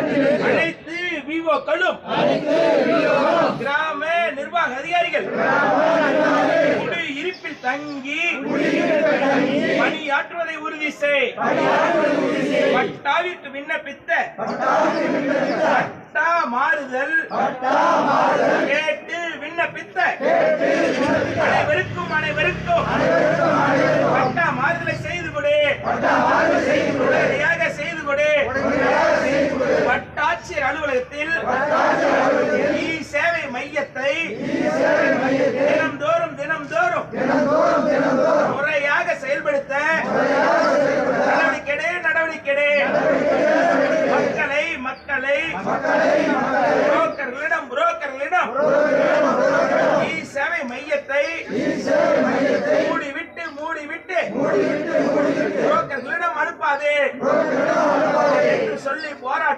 அனைத்து விஓக்களும் கிராம நிர்வாக அதிகாரிகள் குடியிருப்பில் தங்கி பணியாற்றுவதை உறுதி செய். பட்டாவிற்கு விண்ணப்பித்த பட்டா மாறுதல் கேட்டு விண்ணப்பித்த அனைவருக்கும் பட்டா மாறுதலை செய்து கொடு. உடனடியாக செய்து கொடு. வட்டாட்சியர் அலுவலகத்தில் இ சேவை மையத்தை தினம்தோறும் முறையாக செயல்படுத்த நடவடிக்கை மக்களை புரோக்கர்களிடம் இ சேவை மையத்தை மூடிவிட்டு புரோக்கர்களிடம் அனுப்பாதே என்று சொல்லி போராட்டம்